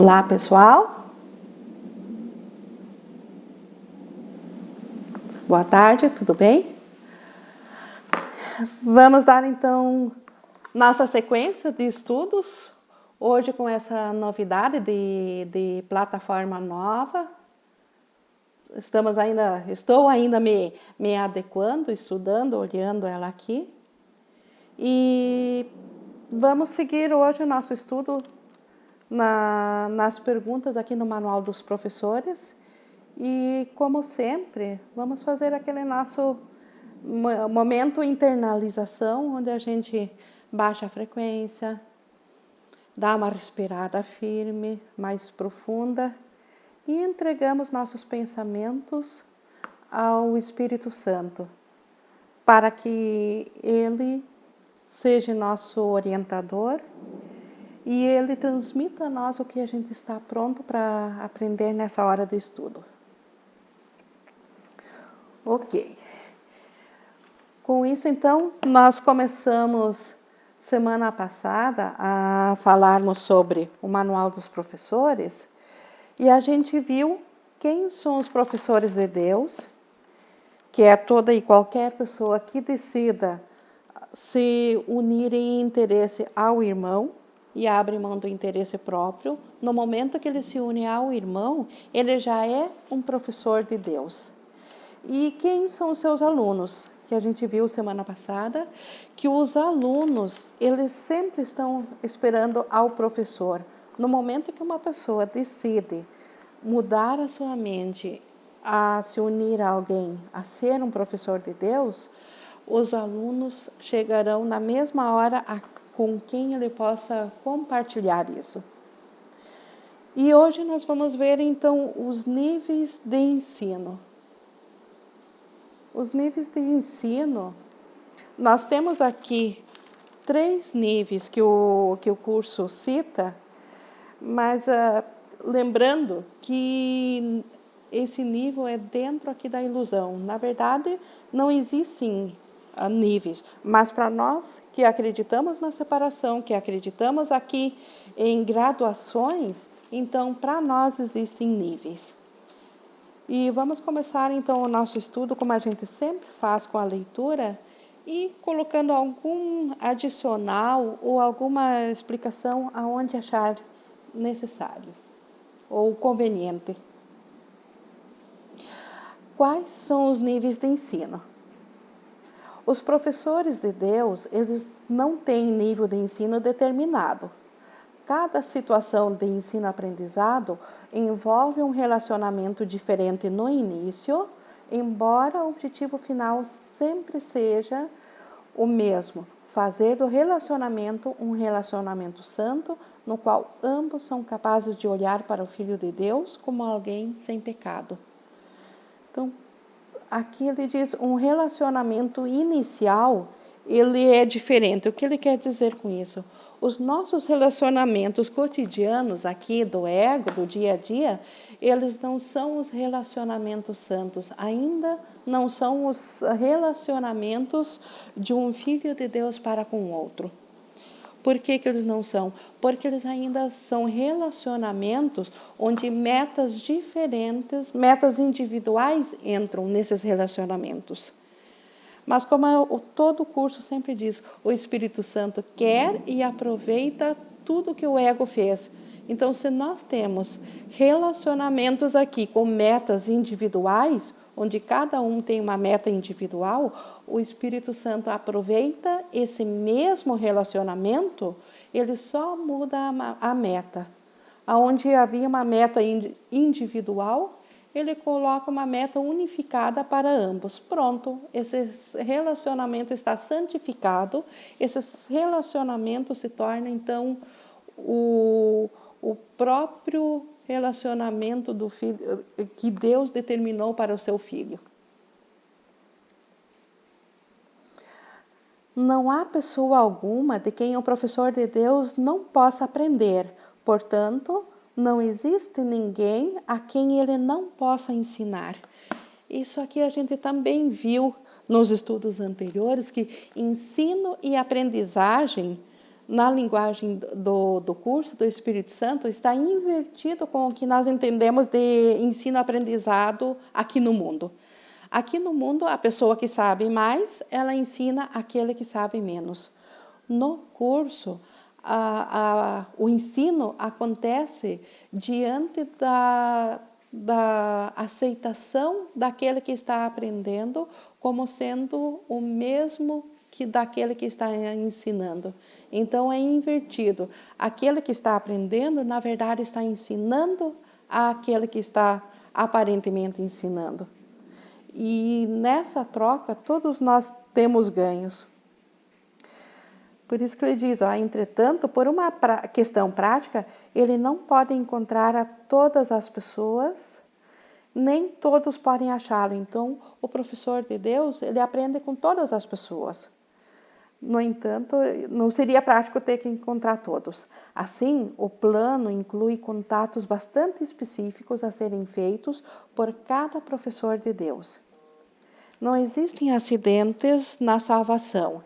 Olá, pessoal. Boa tarde, tudo bem? Vamos dar então nossa sequência de estudos, hoje com essa novidade de plataforma nova. Estou ainda me adequando, estudando, olhando ela aqui. E vamos seguir hoje o nosso estudo nas perguntas aqui no Manual dos Professores. E, como sempre, vamos fazer aquele nosso momento internalização, onde a gente baixa a frequência, dá uma respirada firme, mais profunda e entregamos nossos pensamentos ao Espírito Santo, para que Ele seja nosso orientador e Ele transmita a nós o que a gente está pronto para aprender nessa hora do estudo. Ok. Com isso, então, nós começamos semana passada a falarmos sobre o Manual dos Professores e a gente viu quem são os professores de Deus, que é toda e qualquer pessoa que decida se unir em interesse ao irmão e abre mão do interesse próprio. No momento que ele se une ao irmão, ele já é um professor de Deus. E quem são os seus alunos? Que a gente viu semana passada, que os alunos, eles sempre estão esperando ao professor. No momento que uma pessoa decide mudar a sua mente, a se unir a alguém, a ser um professor de Deus, os alunos chegarão na mesma hora com quem ele possa compartilhar isso. E hoje nós vamos ver então os níveis de ensino. Os níveis de ensino, nós temos aqui 3 níveis que o curso cita, mas lembrando que esse nível é dentro aqui da ilusão. Na verdade, não existem níveis, mas para nós que acreditamos na separação, que acreditamos aqui em graduações, então para nós existem níveis. E vamos começar então o nosso estudo, como a gente sempre faz, com a leitura e colocando algum adicional ou alguma explicação aonde achar necessário ou conveniente. Quais são os níveis de ensino? Os professores de Deus, eles não têm nível de ensino determinado. Cada situação de ensino-aprendizado envolve um relacionamento diferente no início, embora o objetivo final sempre seja o mesmo: fazer do relacionamento um relacionamento santo, no qual ambos são capazes de olhar para o Filho de Deus como alguém sem pecado. Então, aqui ele diz um relacionamento inicial, ele é diferente. O que ele quer dizer com isso? Os nossos relacionamentos cotidianos aqui do ego, do dia a dia, eles não são os relacionamentos santos, ainda não são os relacionamentos de um filho de Deus para com o outro. Por que eles não são? Porque eles ainda são relacionamentos onde metas diferentes, metas individuais entram nesses relacionamentos. Mas como todo curso sempre diz, o Espírito Santo quer e aproveita tudo que o ego fez. Então, se nós temos relacionamentos aqui com metas individuais, onde cada um tem uma meta individual, o Espírito Santo aproveita esse mesmo relacionamento, ele só muda a meta. Onde havia uma meta individual, ele coloca uma meta unificada para ambos. Pronto, esse relacionamento está santificado, esse relacionamento se torna, então, o próprio relacionamento do filho, que Deus determinou para o seu filho. Não há pessoa alguma de quem o professor de Deus não possa aprender. Portanto, não existe ninguém a quem ele não possa ensinar. Isso aqui a gente também viu nos estudos anteriores, que ensino e aprendizagem na linguagem do curso do Espírito Santo, está invertido com o que nós entendemos de ensino-aprendizado aqui no mundo. Aqui no mundo, a pessoa que sabe mais, ela ensina aquele que sabe menos. No curso, o ensino acontece diante da aceitação daquele que está aprendendo como sendo o mesmo que daquele que está ensinando. Então é invertido. Aquele que está aprendendo, na verdade, está ensinando àquele que está aparentemente ensinando. E nessa troca, todos nós temos ganhos. Por isso que ele diz, entretanto, por uma questão prática, ele não pode encontrar a todas as pessoas, nem todos podem achá-lo. Então, o professor de Deus, ele aprende com todas as pessoas. No entanto, não seria prático ter que encontrar todos. Assim, o plano inclui contatos bastante específicos a serem feitos por cada professor de Deus. Não existem acidentes na salvação.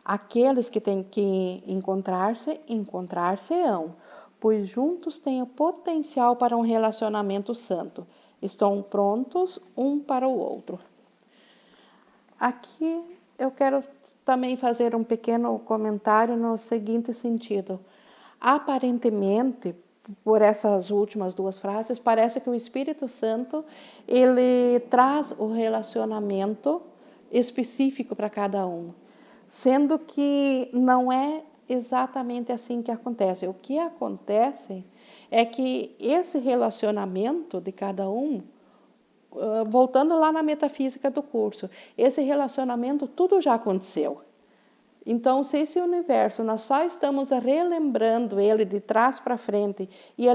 Aqueles que têm que encontrar-se, encontrar-se-ão, pois juntos têm o potencial para um relacionamento santo. Estão prontos um para o outro. Aqui eu quero também fazer um pequeno comentário no seguinte sentido. Aparentemente, por essas últimas duas frases, parece que o Espírito Santo, ele traz o relacionamento específico para cada um. Sendo que não é exatamente assim que acontece. O que acontece é que esse relacionamento de cada um, voltando lá na metafísica do curso, esse relacionamento tudo já aconteceu. Então, se esse universo nós só estamos relembrando ele de trás para frente e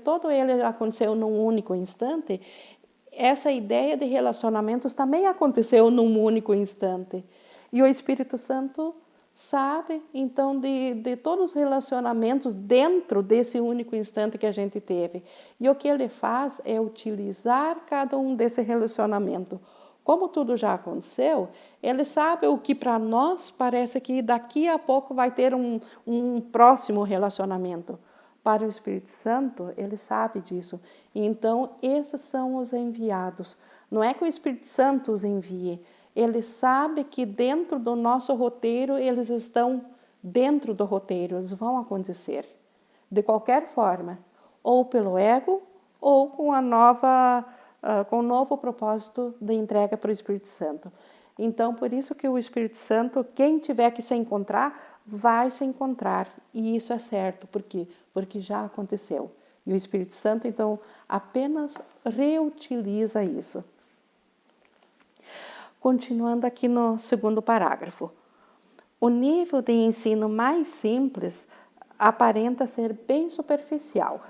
todo ele aconteceu num único instante, essa ideia de relacionamentos também aconteceu num único instante. E o Espírito Santo sabe, então, de todos os relacionamentos dentro desse único instante que a gente teve. E o que ele faz é utilizar cada um desse relacionamento. Como tudo já aconteceu, ele sabe o que para nós parece que daqui a pouco vai ter um próximo relacionamento. Para o Espírito Santo, ele sabe disso. Então, esses são os enviados. Não é que o Espírito Santo os envie. Ele sabe que dentro do nosso roteiro, eles estão dentro do roteiro, eles vão acontecer. De qualquer forma, ou pelo ego, ou com com o novo propósito de entrega para o Espírito Santo. Então, por isso que o Espírito Santo, quem tiver que se encontrar, vai se encontrar. E isso é certo. Por quê? Porque já aconteceu. E o Espírito Santo, então, apenas reutiliza isso. Continuando aqui no segundo parágrafo. O nível de ensino mais simples aparenta ser bem superficial.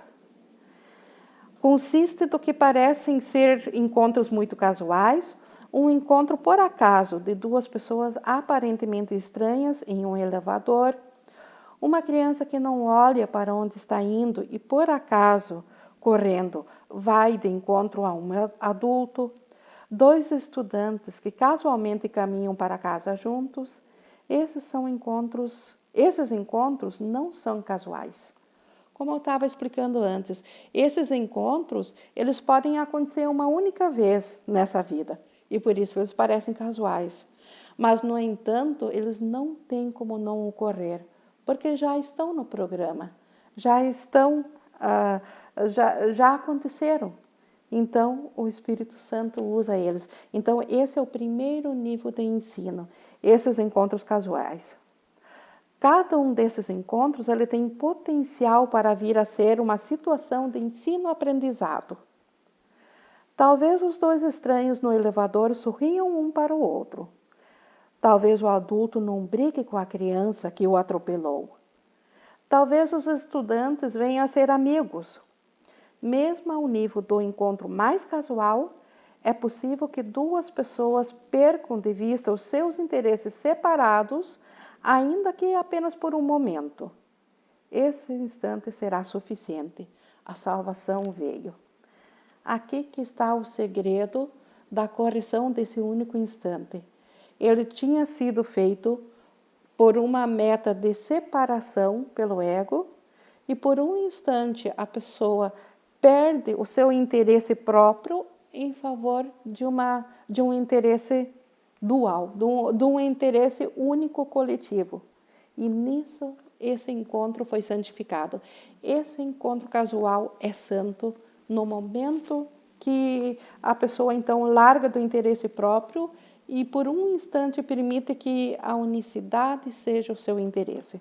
Consiste do que parecem ser encontros muito casuais, um encontro por acaso de duas pessoas aparentemente estranhas em um elevador, uma criança que não olha para onde está indo e por acaso, correndo, vai de encontro a um adulto, dois estudantes que casualmente caminham para casa juntos. Esses encontros não são casuais. Como eu estava explicando antes, esses encontros, eles podem acontecer uma única vez nessa vida, e por isso eles parecem casuais. Mas, no entanto, eles não têm como não ocorrer, porque já estão no programa, já aconteceram. Então, o Espírito Santo usa eles. Então, esse é o primeiro nível de ensino, esses encontros casuais. Cada um desses encontros ele tem potencial para vir a ser uma situação de ensino-aprendizado. Talvez os dois estranhos no elevador sorriam um para o outro. Talvez o adulto não brigue com a criança que o atropelou. Talvez os estudantes venham a ser amigos. Mesmo ao nível do encontro mais casual, é possível que duas pessoas percam de vista os seus interesses separados, ainda que apenas por um momento. Esse instante será suficiente. A salvação veio. Aqui que está o segredo da correção desse único instante. Ele tinha sido feito por uma meta de separação pelo ego, e por um instante a pessoa perde o seu interesse próprio em favor de um interesse dual, de um interesse único coletivo. E nisso, esse encontro foi santificado. Esse encontro casual é santo no momento que a pessoa então larga do interesse próprio e por um instante permite que a unicidade seja o seu interesse.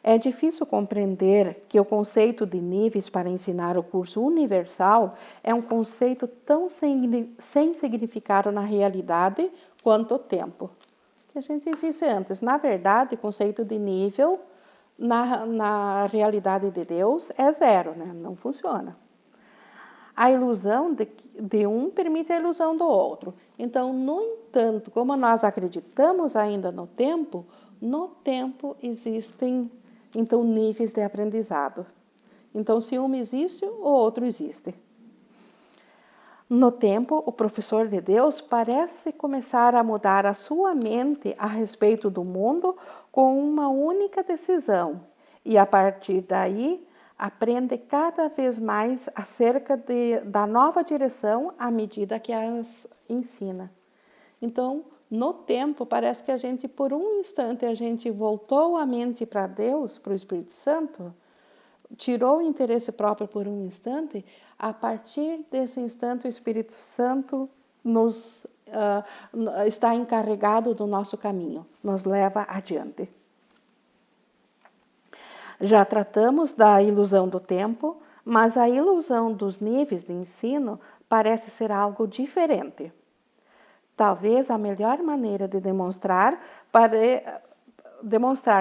É difícil compreender que o conceito de níveis para ensinar o curso universal é um conceito tão sem significado na realidade quanto o tempo. Que a gente disse antes, na verdade, o conceito de nível na realidade de Deus é zero, né? Não funciona. A ilusão de um permite a ilusão do outro. Então, no entanto, como nós acreditamos ainda no tempo existem então níveis de aprendizado. Então, se um existe, o outro existe. No tempo, o professor de Deus parece começar a mudar a sua mente a respeito do mundo com uma única decisão. E a partir daí, aprende cada vez mais acerca da nova direção à medida que as ensina. Então, no tempo, parece que a gente, por um instante, a gente voltou a mente para Deus, para o Espírito Santo, tirou o interesse próprio por um instante. A partir desse instante, o Espírito Santo está encarregado do nosso caminho, nos leva adiante. Já tratamos da ilusão do tempo, mas a ilusão dos níveis de ensino parece ser algo diferente. Talvez a melhor maneira de demonstrar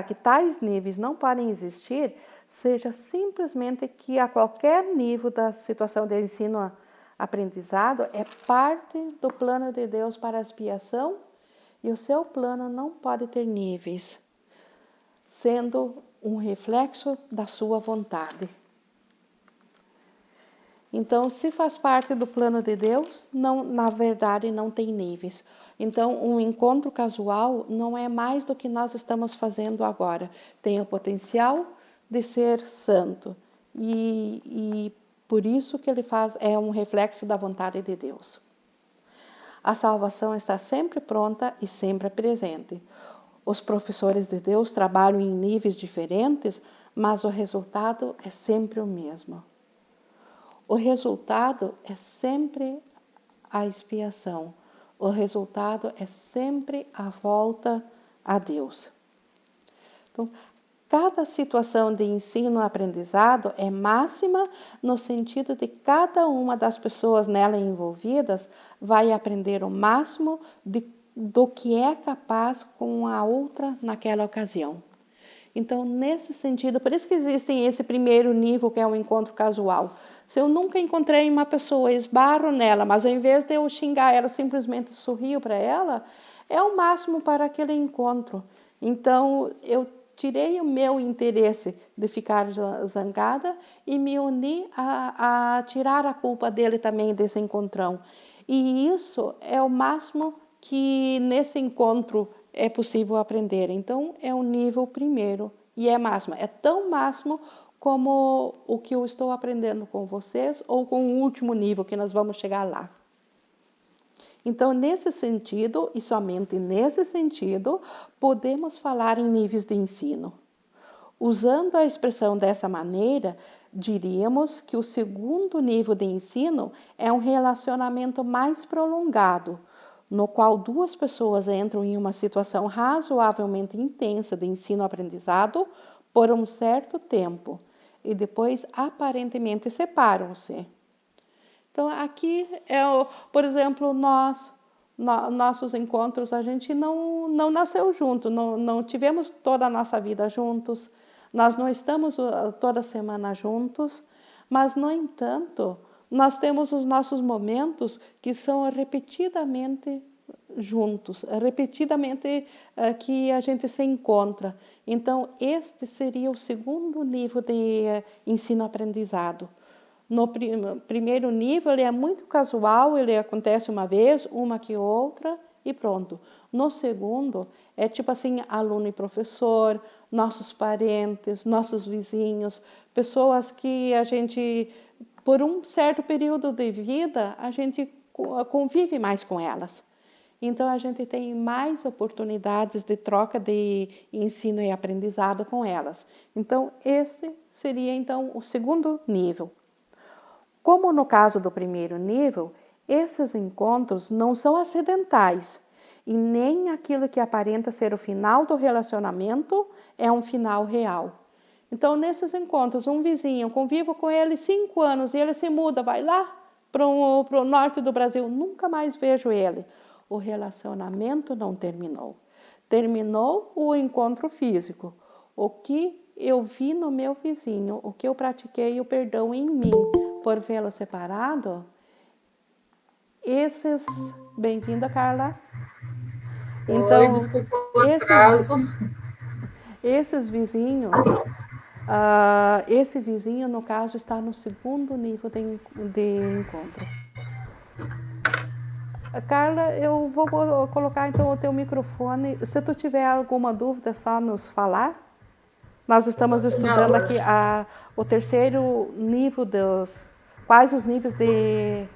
que tais níveis não podem existir seja simplesmente que a qualquer nível da situação de ensino-aprendizado é parte do plano de Deus para a expiação e o seu plano não pode ter níveis, sendo um reflexo da sua vontade. Então, se faz parte do plano de Deus, na verdade não tem níveis. Então, um encontro casual não é mais do que nós estamos fazendo agora. Tem o potencial de ser santo. E por isso que ele é um reflexo da vontade de Deus. A salvação está sempre pronta e sempre presente. Os professores de Deus trabalham em níveis diferentes, mas o resultado é sempre o mesmo. O resultado é sempre a expiação. O resultado é sempre a volta a Deus. Então, cada situação de ensino-aprendizado é máxima no sentido de cada uma das pessoas nela envolvidas vai aprender o máximo do que é capaz com a outra naquela ocasião. Então, nesse sentido, por isso que existe esse primeiro nível, que é o encontro casual. Se eu nunca encontrei uma pessoa, esbarro nela, mas ao invés de eu xingar ela, eu simplesmente sorrio para ela, é o máximo para aquele encontro. Então, eu tirei o meu interesse de ficar zangada e me uni a tirar a culpa dele também desse encontrão. E isso é o máximo que nesse encontro é possível aprender. Então, é o nível primeiro e é máximo. É tão máximo como o que eu estou aprendendo com vocês ou com o último nível que nós vamos chegar lá. Então, nesse sentido, e somente nesse sentido, podemos falar em níveis de ensino. Usando a expressão dessa maneira, diríamos que o segundo nível de ensino é um relacionamento mais prolongado, no qual duas pessoas entram em uma situação razoavelmente intensa de ensino-aprendizado por um certo tempo e depois aparentemente separam-se. Então, aqui por exemplo, nossos encontros, a gente não nasceu junto, não tivemos toda a nossa vida juntos, nós não estamos toda semana juntos, mas, no entanto, nós temos os nossos momentos que são repetidamente juntos, repetidamente que a gente se encontra. Então, este seria o segundo nível de ensino-aprendizado. No primeiro nível, ele é muito casual, ele acontece uma vez, uma que outra, e pronto. No segundo, é tipo assim, aluno e professor, nossos parentes, nossos vizinhos, pessoas que a gente, por um certo período de vida, a gente convive mais com elas. Então, a gente tem mais oportunidades de troca de ensino e aprendizado com elas. Então, esse seria então o segundo nível. Como no caso do primeiro nível, esses encontros não são acidentais e nem aquilo que aparenta ser o final do relacionamento é um final real. Então, nesses encontros, um vizinho, eu convivo com ele 5 anos e ele se muda, vai lá para o norte do Brasil, nunca mais vejo ele. O relacionamento não terminou. Terminou o encontro físico. O que eu vi no meu vizinho, o que eu pratiquei o perdão em mim por vê-lo separado, esses... Bem-vinda, Carla. Oi, Então, desculpa o esses, atraso. esses vizinhos, esse vizinho, no caso, está no segundo nível de encontro. Carla, eu vou colocar então o teu microfone. Se tu tiver alguma dúvida, é só nos falar. Nós estamos Não, estudando aqui o terceiro nível dos... Quais os níveis de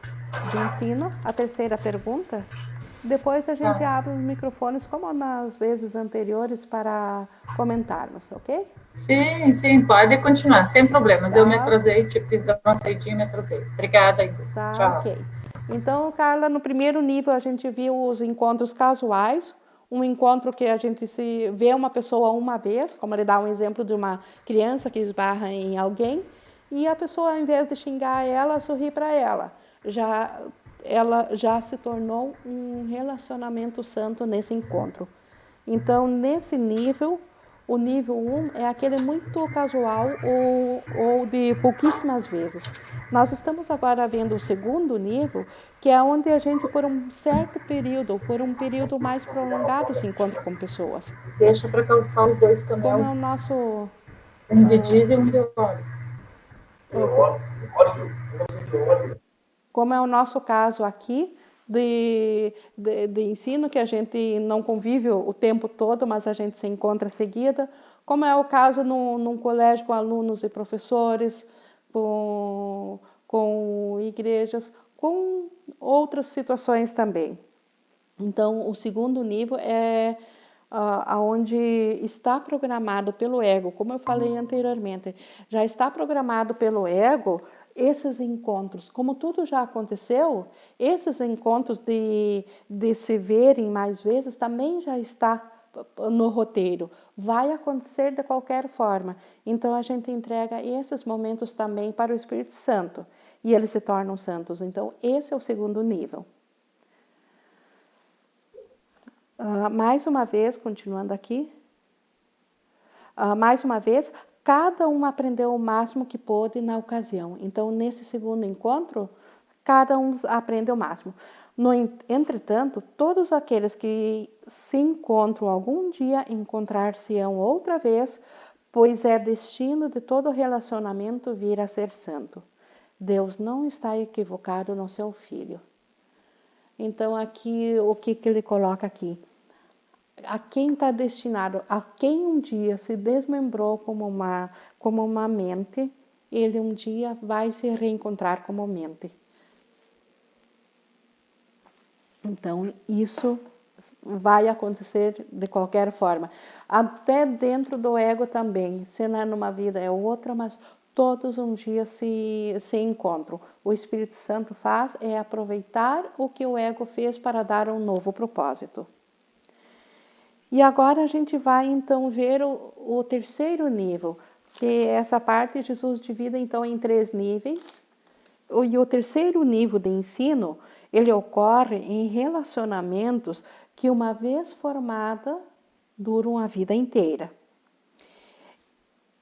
ensino? A terceira pergunta. Depois a gente tá. abre os microfones, como nas vezes anteriores, para comentarmos, ok? Sim, pode continuar, sem problemas. Eu me Tá, atrasei, tive que dar uma saidinha e me atrasei. Obrigada, Igor. tá, Tchau. ok. Então, Carla, no primeiro nível a gente viu os encontros casuais, um encontro que a gente se vê uma pessoa uma vez, como ele dá um exemplo de uma criança que esbarra em alguém, e a pessoa, ao invés de xingar ela, sorri para ela. Ela já se tornou um relacionamento santo nesse encontro. Então, nesse nível, o nível 1 é aquele muito casual ou de pouquíssimas vezes. Nós estamos agora vendo o segundo nível, que é onde a gente, por um certo período, ou por um período mais prolongado, se encontra com pessoas. Deixa para calçar os dois Como tonel, é o nosso, um de uh, diesel e um de óleo. como é o nosso caso aqui, de ensino, que a gente não convive o tempo todo, mas a gente se encontra seguida, como é o caso num colégio com alunos e professores, com igrejas, com outras situações também. Então, o segundo nível é aonde está programado pelo ego, como eu falei anteriormente, já está programado pelo ego esses encontros. Como tudo já aconteceu, esses encontros de se verem mais vezes também já está no roteiro. Vai acontecer de qualquer forma. Então a gente entrega esses momentos também para o Espírito Santo e eles se tornam santos. Então esse é o segundo nível. Mais uma vez, continuando aqui, mais uma vez, cada um aprendeu o máximo que pôde na ocasião. Então, nesse segundo encontro, cada um aprende o máximo. Entretanto, todos aqueles que se encontram algum dia encontrar-se-ão outra vez, pois é destino de todo relacionamento vir a ser santo. Deus não está equivocado no seu filho. Então, aqui, o que ele coloca aqui? A quem está destinado, a quem um dia se desmembrou como uma mente, ele um dia vai se reencontrar como mente. Então, isso vai acontecer de qualquer forma. Até dentro do ego também. Se não é numa vida é outra, mas todos um dia se encontram. O Espírito Santo faz é aproveitar o que o ego fez para dar um novo propósito. E agora a gente vai então ver o terceiro nível, que essa parte Jesus divide então em 3 níveis. E o terceiro nível de ensino, ele ocorre em relacionamentos que uma vez formada duram a vida inteira.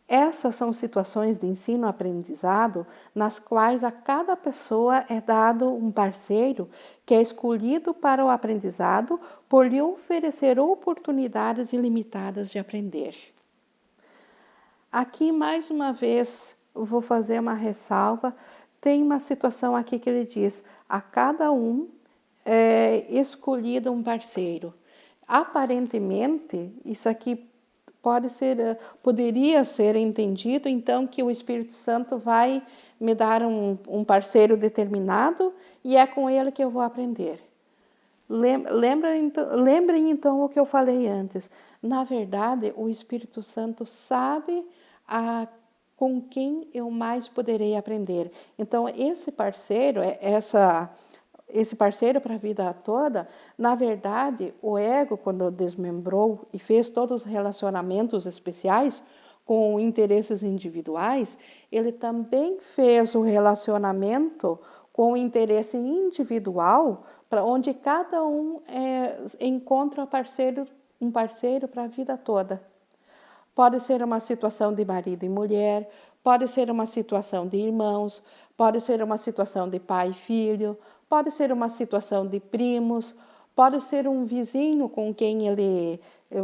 Essas são situações de ensino-aprendizado nas quais a cada pessoa é dado um parceiro que é escolhido para o aprendizado por lhe oferecer oportunidades ilimitadas de aprender. Aqui, mais uma vez, vou fazer uma ressalva. Tem uma situação aqui que ele diz: a cada um escolhido um parceiro. Aparentemente, isso aqui poderia ser entendido, então, que o Espírito Santo vai me dar um parceiro determinado e é com ele que eu vou aprender. Lembrem então o que eu falei antes. Na verdade, o Espírito Santo sabe com quem eu mais poderei aprender. Então, esse parceiro, esse parceiro para a vida toda, na verdade, o ego, quando desmembrou e fez todos os relacionamentos especiais com interesses individuais, ele também fez o relacionamento com o interesse individual, para onde cada um encontra um parceiro para a vida toda. Pode ser uma situação de marido e mulher, pode ser uma situação de irmãos, pode ser uma situação de pai e filho, pode ser uma situação de primos, pode ser um vizinho com quem ele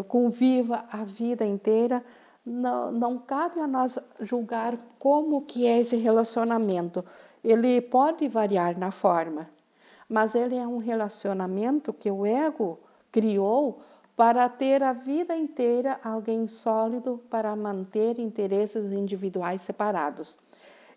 conviva a vida inteira. Não cabe a nós julgar como que é esse relacionamento. Ele pode variar na forma, mas ele é um relacionamento que o ego criou para ter a vida inteira alguém sólido para manter interesses individuais separados.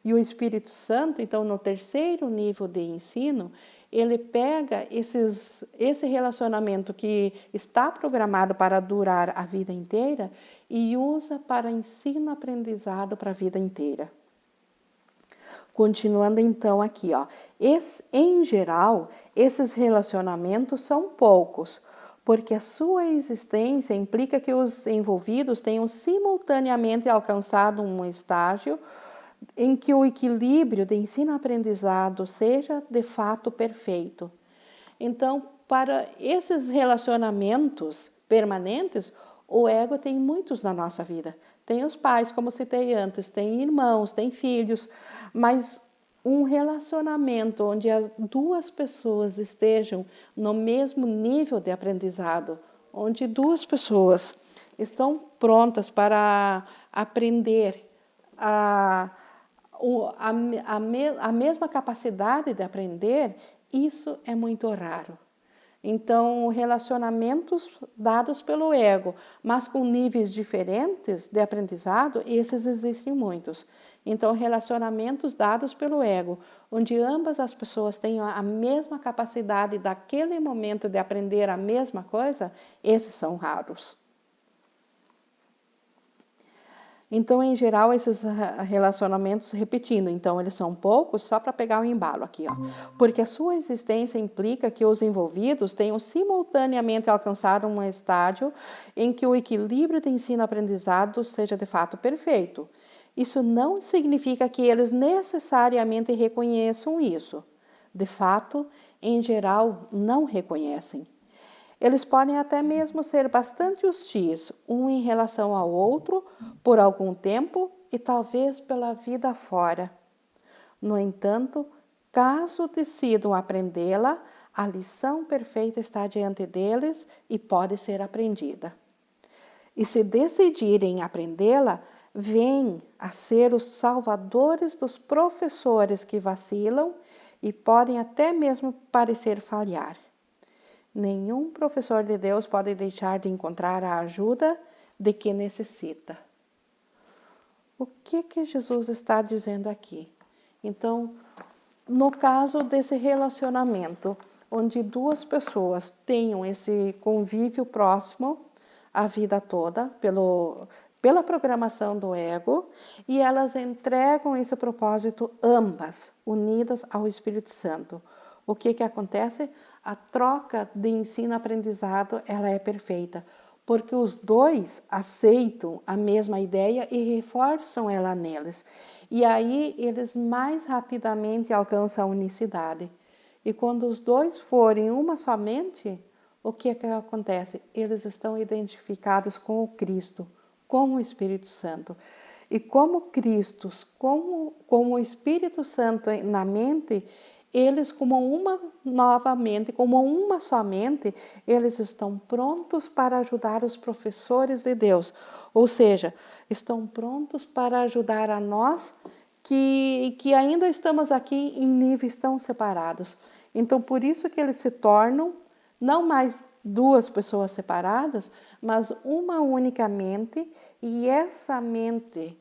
E o Espírito Santo, então, no terceiro nível de ensino, ele pega esse relacionamento que está programado para durar a vida inteira e usa para ensino-aprendizado para a vida inteira. Continuando então aqui, ó. Em geral, esses relacionamentos são poucos, porque a sua existência implica que os envolvidos tenham simultaneamente alcançado um estágio em que o equilíbrio de ensino-aprendizado seja de fato perfeito. Então, para esses relacionamentos permanentes, o ego tem muitos na nossa vida. Tem os pais, como citei antes, tem irmãos, tem filhos, mas um relacionamento onde as duas pessoas estejam no mesmo nível de aprendizado, onde duas pessoas estão prontas para aprender a mesma capacidade de aprender, isso é muito raro. Então, relacionamentos dados pelo ego, mas com níveis diferentes de aprendizado, esses existem muitos. Então, relacionamentos dados pelo ego, onde ambas as pessoas tenham a mesma capacidade daquele momento de aprender a mesma coisa, esses são raros. Então, em geral, esses relacionamentos, repetindo, então, eles são poucos, só para pegar o embalo aqui, ó. Porque a sua existência implica que os envolvidos tenham simultaneamente alcançado um estágio em que o equilíbrio de ensino-aprendizado seja de fato perfeito. Isso não significa que eles necessariamente reconheçam isso. De fato, em geral, não reconhecem. Eles podem até mesmo ser bastante hostis, um em relação ao outro, por algum tempo e talvez pela vida fora. No entanto, caso decidam aprendê-la, a lição perfeita está diante deles e pode ser aprendida. E se decidirem aprendê-la, vêm a ser os salvadores dos professores que vacilam e podem até mesmo parecer falhar. Nenhum professor de Deus pode deixar de encontrar a ajuda de que necessita. O que Jesus está dizendo aqui? Então, no caso desse relacionamento, onde duas pessoas tenham esse convívio próximo a vida toda, pela programação do ego, e elas entregam esse propósito ambas, unidas ao Espírito Santo. O que acontece? A troca de ensino-aprendizado ela é perfeita, porque os dois aceitam a mesma ideia e reforçam ela neles. E aí eles mais rapidamente alcançam a unicidade. E quando os dois forem uma somente, o que acontece? Eles estão identificados com o Cristo, com o Espírito Santo. E como Cristo, com o Espírito Santo na mente, eles como uma somente, eles estão prontos para ajudar os professores de Deus. Ou seja, estão prontos para ajudar a nós que ainda estamos aqui em níveis tão separados. Então, por isso que eles se tornam não mais duas pessoas separadas, mas uma única mente, e essa mente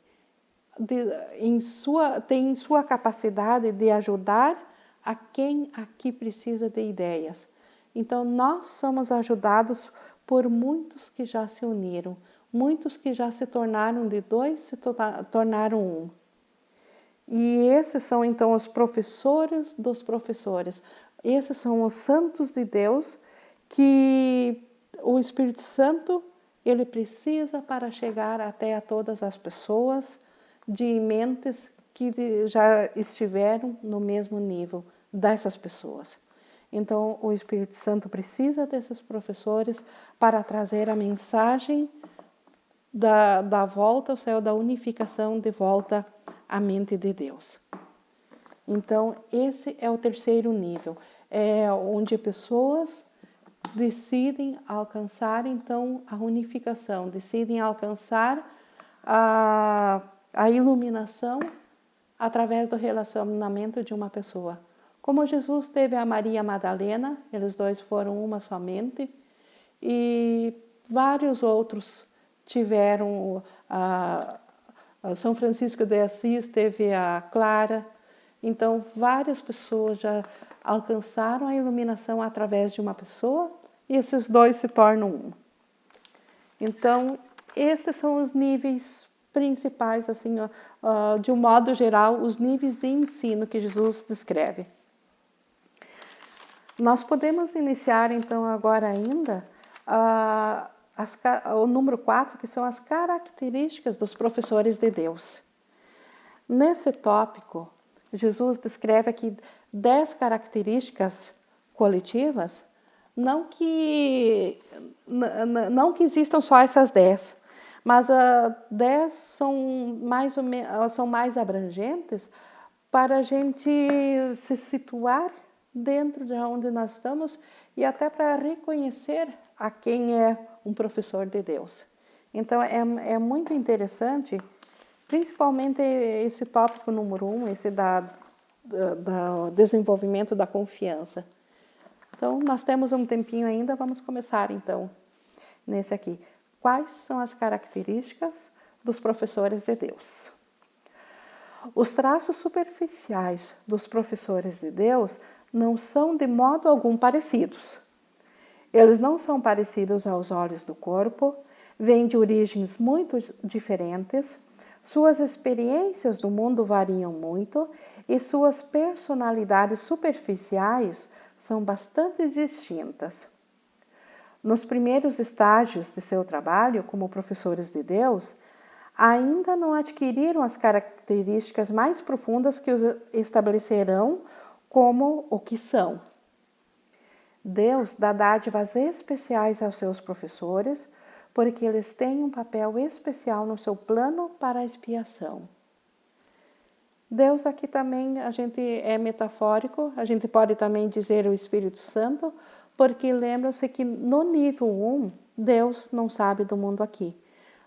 tem sua capacidade de ajudar a quem aqui precisa de ideias. Então, nós somos ajudados por muitos que já se uniram, muitos que já se tornaram de dois, se tornaram um. E esses são então os professores dos professores. Esses são os santos de Deus que o Espírito Santo ele precisa para chegar até a todas as pessoas de mentes que já estiveram no mesmo nível dessas pessoas. Então, o Espírito Santo precisa desses professores para trazer a mensagem da volta ao céu, da unificação de volta à mente de Deus. Então, esse é o terceiro nível, é onde pessoas decidem alcançar, então, a unificação, decidem alcançar a iluminação através do relacionamento de uma pessoa. Como Jesus teve a Maria Madalena, eles dois foram uma somente, e vários outros tiveram, São Francisco de Assis teve a Clara, então várias pessoas já alcançaram a iluminação através de uma pessoa, e esses dois se tornam um. Então, esses são os níveis principais, assim, de um modo geral, os níveis de ensino que Jesus descreve. Nós podemos iniciar, então, agora ainda, o número 4, que são as características dos professores de Deus. Nesse tópico, Jesus descreve aqui 10 características coletivas, não que existam só essas 10, mas 10 são mais abrangentes para a gente se situar dentro de onde nós estamos e até para reconhecer a quem é um professor de Deus. Então, é muito interessante, principalmente esse tópico número 1, esse do desenvolvimento da confiança. Então, nós temos um tempinho ainda, vamos começar então nesse aqui. Quais são as características dos professores de Deus? Os traços superficiais dos professores de Deus não são de modo algum parecidos. Eles não são parecidos aos olhos do corpo, vêm de origens muito diferentes, suas experiências do mundo variam muito e suas personalidades superficiais são bastante distintas. Nos primeiros estágios de seu trabalho como professores de Deus, ainda não adquiriram as características mais profundas que os estabelecerão como o que são. Deus dá dádivas especiais aos seus professores, porque eles têm um papel especial no seu plano para a expiação. Deus aqui também, a gente é metafórico, a gente pode também dizer o Espírito Santo, porque lembram-se que no nível 1, Deus não sabe do mundo aqui.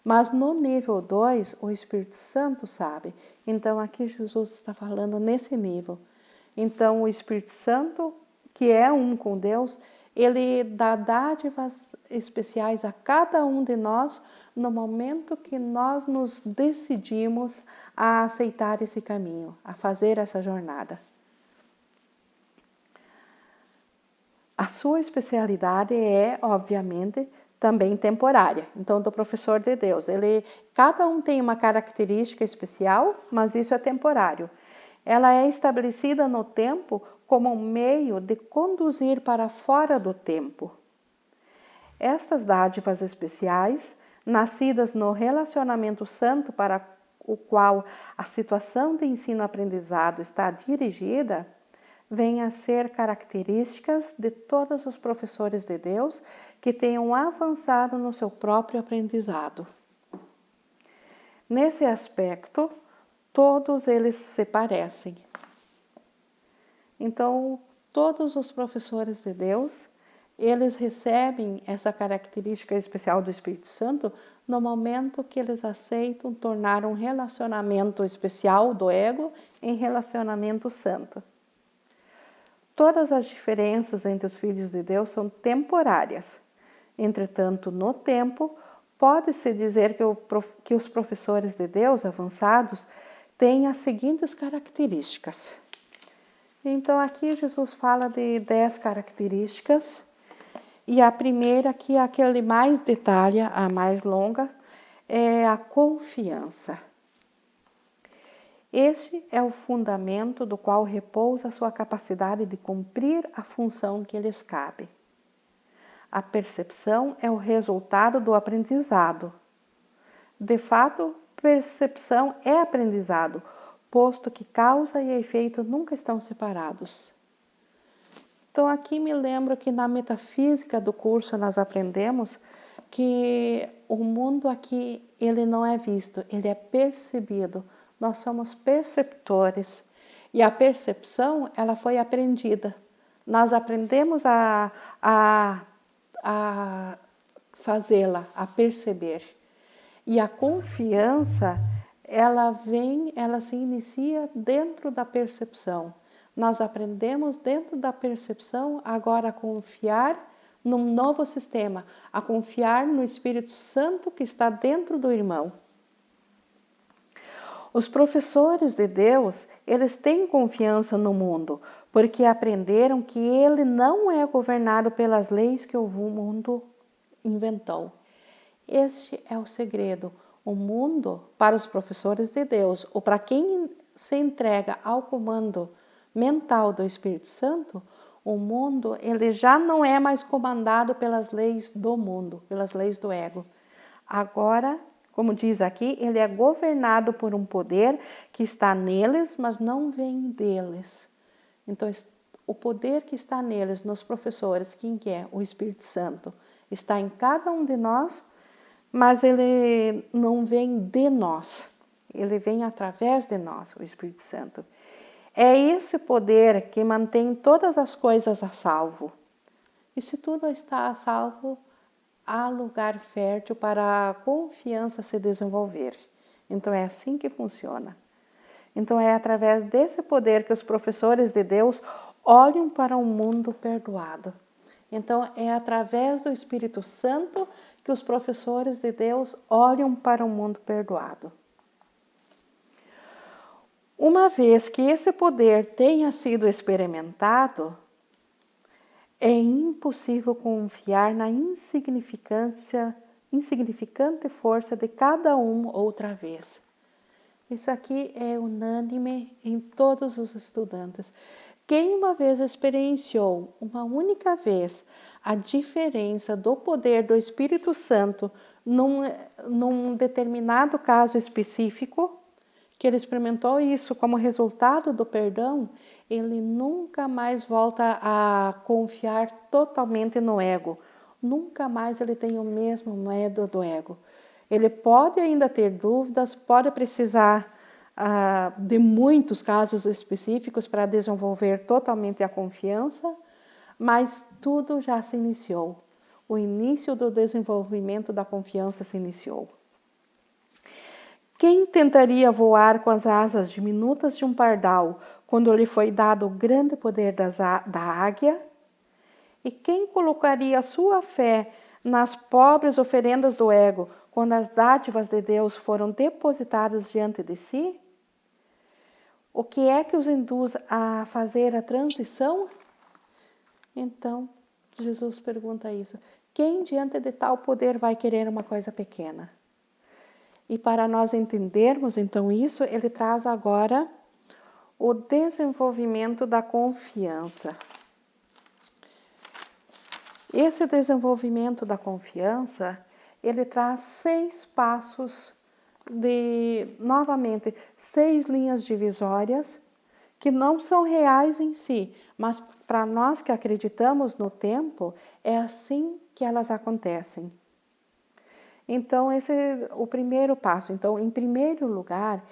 Mas no nível 2, o Espírito Santo sabe. Então aqui Jesus está falando nesse nível. Então o Espírito Santo, que é um com Deus, ele dá dádivas especiais a cada um de nós no momento que nós nos decidimos a aceitar esse caminho, a fazer essa jornada. A sua especialidade é, obviamente, também temporária. Então, do professor de Deus, cada um tem uma característica especial, mas isso é temporário. Ela é estabelecida no tempo como um meio de conduzir para fora do tempo. Estas dádivas especiais, nascidas no relacionamento santo para o qual a situação de ensino-aprendizado está dirigida, vêm a ser características de todos os professores de Deus que tenham avançado no seu próprio aprendizado. Nesse aspecto, todos eles se parecem. Então, todos os professores de Deus, eles recebem essa característica especial do Espírito Santo no momento que eles aceitam tornar um relacionamento especial do ego em relacionamento santo. Todas as diferenças entre os filhos de Deus são temporárias. Entretanto, no tempo, pode-se dizer que os professores de Deus avançados têm as seguintes características. Então, aqui Jesus fala de 10 características, e a primeira, que é a que ele mais detalha, a mais longa, é a confiança. Este é o fundamento do qual repousa a sua capacidade de cumprir a função que lhes cabe. A percepção é o resultado do aprendizado. De fato, percepção é aprendizado, posto que causa e efeito nunca estão separados. Então, aqui me lembro que na metafísica do curso nós aprendemos que o mundo aqui, ele não é visto, ele é percebido. Nós somos perceptores. E a percepção, ela foi aprendida. Nós aprendemos a fazê-la, a perceber. E a confiança, ela se inicia dentro da percepção. Nós aprendemos dentro da percepção agora a confiar num novo sistema, a confiar no Espírito Santo que está dentro do irmão. Os professores de Deus, eles têm confiança no mundo, porque aprenderam que ele não é governado pelas leis que o mundo inventou. Este é o segredo. O mundo, para os professores de Deus, ou para quem se entrega ao comando mental do Espírito Santo, o mundo ele já não é mais comandado pelas leis do mundo, pelas leis do ego. Agora, como diz aqui, ele é governado por um poder que está neles, mas não vem deles. Então, o poder que está neles, nos professores, quem que é? O Espírito Santo. Está em cada um de nós, mas ele não vem de nós. Ele vem através de nós, o Espírito Santo. É esse poder que mantém todas as coisas a salvo. E se tudo está a salvo, há lugar fértil para a confiança se desenvolver. Então é assim que funciona. Então é através desse poder que os professores de Deus olham para um mundo perdoado. Então é através do Espírito Santo que os professores de Deus olham para um mundo perdoado. Uma vez que esse poder tenha sido experimentado, é impossível confiar na insignificante força de cada um outra vez. Isso aqui é unânime em todos os estudantes. Quem uma vez experienciou, uma única vez, a diferença do poder do Espírito Santo num determinado caso específico, que ele experimentou isso como resultado do perdão, ele nunca mais volta a confiar totalmente no ego. Nunca mais ele tem o mesmo medo do ego. Ele pode ainda ter dúvidas, pode precisar de muitos casos específicos para desenvolver totalmente a confiança, mas tudo já se iniciou. O início do desenvolvimento da confiança se iniciou. Quem tentaria voar com as asas diminutas de um pardal quando lhe foi dado o grande poder da águia? E quem colocaria sua fé nas pobres oferendas do ego quando as dádivas de Deus foram depositadas diante de si? O que é que os induz a fazer a transição? Então, Jesus pergunta isso. Quem diante de tal poder vai querer uma coisa pequena? E para nós entendermos então isso, ele traz agora o desenvolvimento da confiança. Esse desenvolvimento da confiança, ele traz 6 passos novamente, 6 linhas divisórias que não são reais em si, mas para nós que acreditamos no tempo, é assim que elas acontecem. Então, esse é o primeiro passo. Então, em primeiro lugar,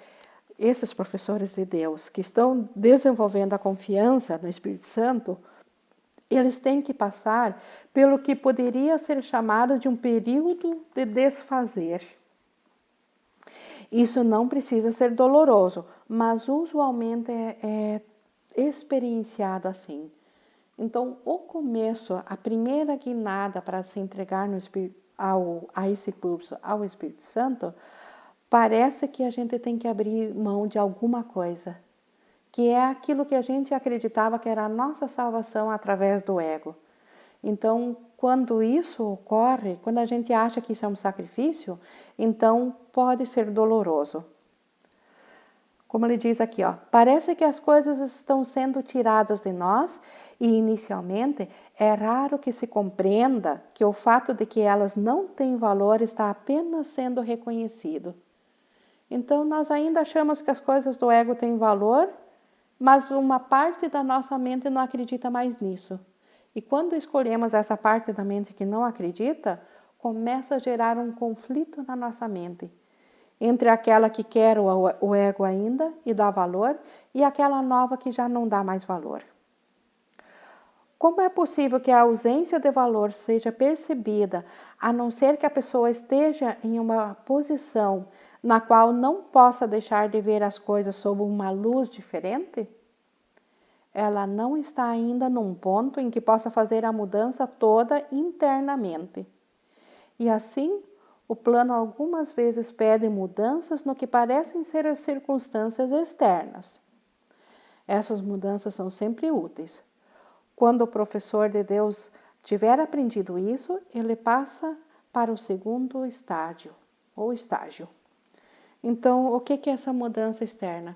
esses professores de Deus que estão desenvolvendo a confiança no Espírito Santo, eles têm que passar pelo que poderia ser chamado de um período de desfazer. Isso não precisa ser doloroso, mas usualmente é experienciado assim. Então, o começo, a primeira guinada para se entregar no a esse curso, ao Espírito Santo, parece que a gente tem que abrir mão de alguma coisa, que é aquilo que a gente acreditava que era a nossa salvação através do ego. Então, quando isso ocorre, quando a gente acha que isso é um sacrifício, então pode ser doloroso. Como ele diz aqui, ó, parece que as coisas estão sendo tiradas de nós e inicialmente é raro que se compreenda que o fato de que elas não têm valor está apenas sendo reconhecido. Então nós ainda achamos que as coisas do ego têm valor, mas uma parte da nossa mente não acredita mais nisso. E quando escolhemos essa parte da mente que não acredita, começa a gerar um conflito na nossa mente entre aquela que quer o ego ainda e dá valor e aquela nova que já não dá mais valor. Como é possível que a ausência de valor seja percebida, a não ser que a pessoa esteja em uma posição na qual não possa deixar de ver as coisas sob uma luz diferente? Ela não está ainda num ponto em que possa fazer a mudança toda internamente. E assim, o plano algumas vezes pede mudanças no que parecem ser as circunstâncias externas. Essas mudanças são sempre úteis. Quando o professor de Deus tiver aprendido isso, ele passa para o segundo estágio, ou estágio. Então, o que é essa mudança externa?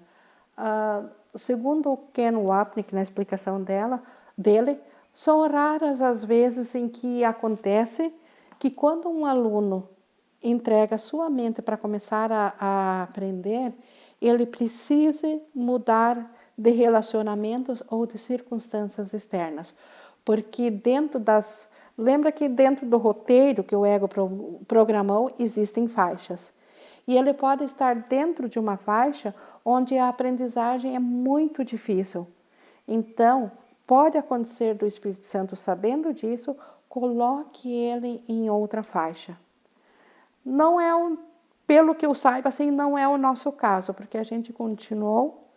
Segundo Ken Wapnick, na explicação dele, são raras as vezes em que acontece que quando um aluno entrega sua mente para começar a aprender, ele precise mudar de relacionamentos ou de circunstâncias externas. Porque lembra que dentro do roteiro que o ego programou, existem faixas. E ele pode estar dentro de uma faixa onde a aprendizagem é muito difícil. Então, pode acontecer do Espírito Santo, sabendo disso, coloque ele em outra faixa. Não é pelo que eu saiba, assim, não é o nosso caso, porque a gente continuou,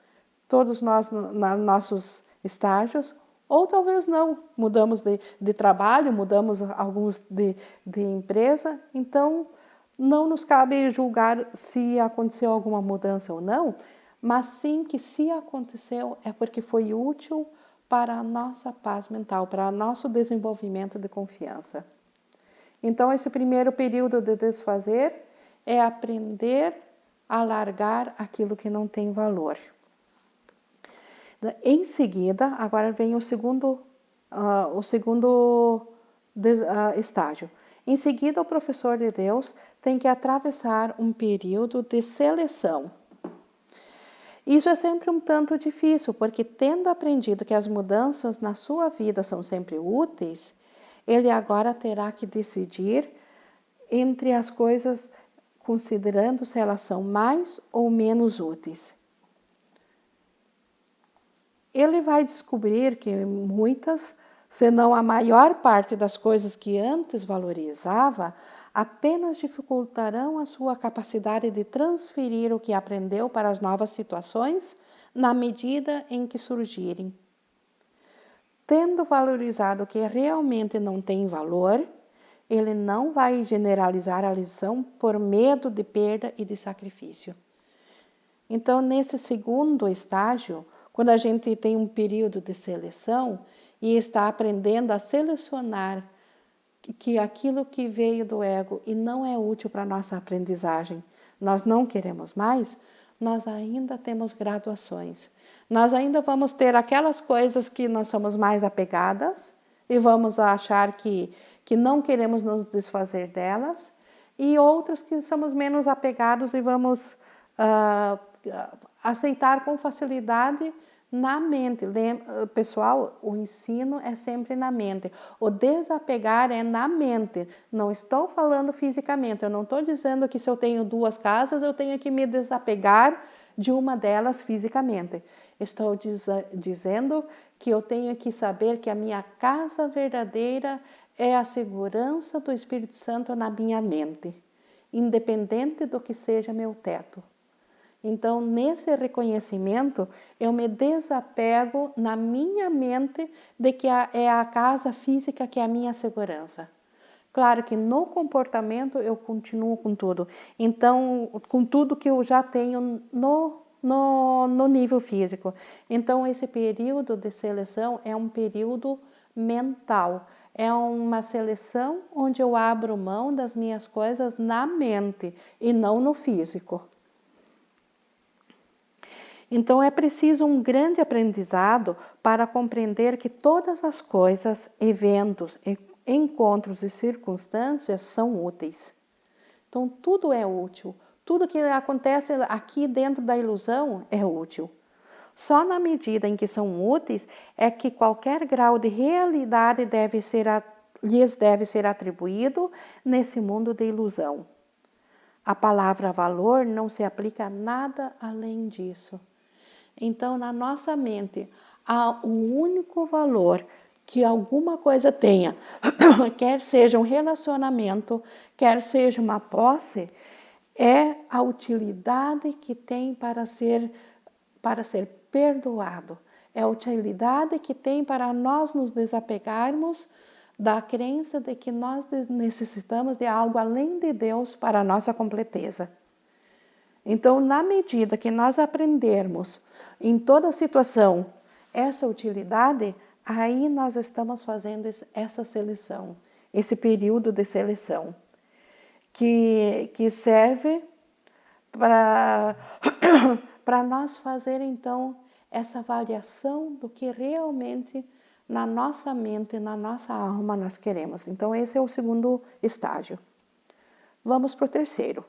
todos nós, nos nossos estágios, ou talvez não, mudamos de trabalho, mudamos alguns de empresa, então não nos cabe julgar se aconteceu alguma mudança ou não, mas sim que se aconteceu é porque foi útil para a nossa paz mental, para o nosso desenvolvimento de confiança. Então, esse primeiro período de desfazer é aprender a largar aquilo que não tem valor. Em seguida, agora vem o segundo estágio. Em seguida, o professor de Deus tem que atravessar um período de seleção. Isso é sempre um tanto difícil, porque tendo aprendido que as mudanças na sua vida são sempre úteis, ele agora terá que decidir entre as coisas considerando se elas são mais ou menos úteis. Ele vai descobrir que muitas, se não a maior parte das coisas que antes valorizava, apenas dificultarão a sua capacidade de transferir o que aprendeu para as novas situações na medida em que surgirem. Tendo valorizado o que realmente não tem valor, ele não vai generalizar a lição por medo de perda e de sacrifício. Então, nesse segundo estágio, quando a gente tem um período de seleção e está aprendendo a selecionar que aquilo que veio do ego e não é útil para a nossa aprendizagem, nós não queremos mais, nós ainda temos graduações. Nós ainda vamos ter aquelas coisas que nós somos mais apegadas e vamos achar que não queremos nos desfazer delas, e outras que somos menos apegados e vamos aceitar com facilidade na mente. Pessoal, o ensino é sempre na mente. O desapegar é na mente. Não estou falando fisicamente. Eu não estou dizendo que se eu tenho 2 casas, eu tenho que me desapegar de uma delas fisicamente. Estou dizendo que eu tenho que saber que a minha casa verdadeira é a segurança do Espírito Santo na minha mente, independente do que seja meu teto. Então, nesse reconhecimento, eu me desapego na minha mente de que é a casa física que é a minha segurança. Claro que no comportamento eu continuo com tudo. Então, com tudo que eu já tenho no nível físico. Então, esse período de seleção é um período mental. É uma seleção onde eu abro mão das minhas coisas na mente e não no físico. Então, é preciso um grande aprendizado para compreender que todas as coisas, eventos, encontros e circunstâncias são úteis. Então, tudo é útil. Tudo que acontece aqui dentro da ilusão é útil. Só na medida em que são úteis é que qualquer grau de realidade lhes deve ser atribuído nesse mundo de ilusão. A palavra valor não se aplica a nada além disso. Então, na nossa mente, o único valor que alguma coisa tenha, quer seja um relacionamento, quer seja uma posse, é a utilidade que tem para ser perdoado. É a utilidade que tem para nós nos desapegarmos da crença de que nós necessitamos de algo além de Deus para a nossa completeza. Então, na medida que nós aprendermos em toda situação essa utilidade, aí nós estamos fazendo essa seleção, esse período de seleção, que serve para nós fazer então essa avaliação do que realmente na nossa mente, na nossa alma nós queremos. Então, esse é o segundo estágio. Vamos para o terceiro.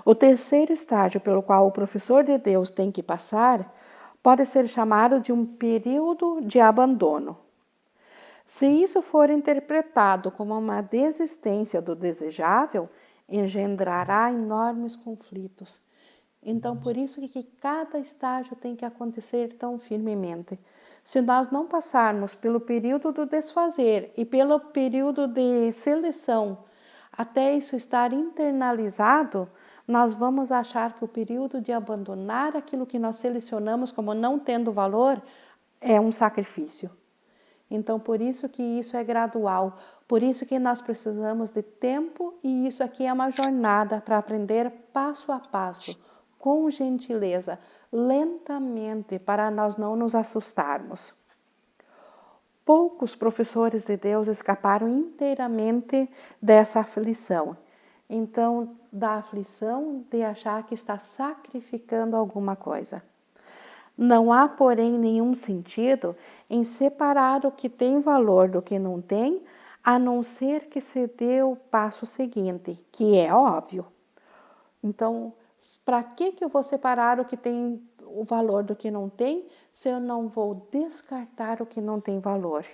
O terceiro estágio pelo qual o professor de Deus tem que passar pode ser chamado de um período de abandono. Se isso for interpretado como uma desistência do desejável, engendrará enormes conflitos. Então, por isso que cada estágio tem que acontecer tão firmemente. Se nós não passarmos pelo período do desfazer e pelo período de seleção, até isso estar internalizado, nós vamos achar que o período de abandonar aquilo que nós selecionamos como não tendo valor é um sacrifício. Então, por isso que isso é gradual, por isso que nós precisamos de tempo e isso aqui é uma jornada para aprender passo a passo, com gentileza, lentamente, para nós não nos assustarmos. Poucos professores de Deus escaparam inteiramente dessa aflição. Então, da aflição de achar que está sacrificando alguma coisa. Não há, porém, nenhum sentido em separar o que tem valor do que não tem, a não ser que se dê o passo seguinte, que é óbvio. Então, para que eu vou separar o que tem o valor do que não tem, se eu não vou descartar o que não tem valor?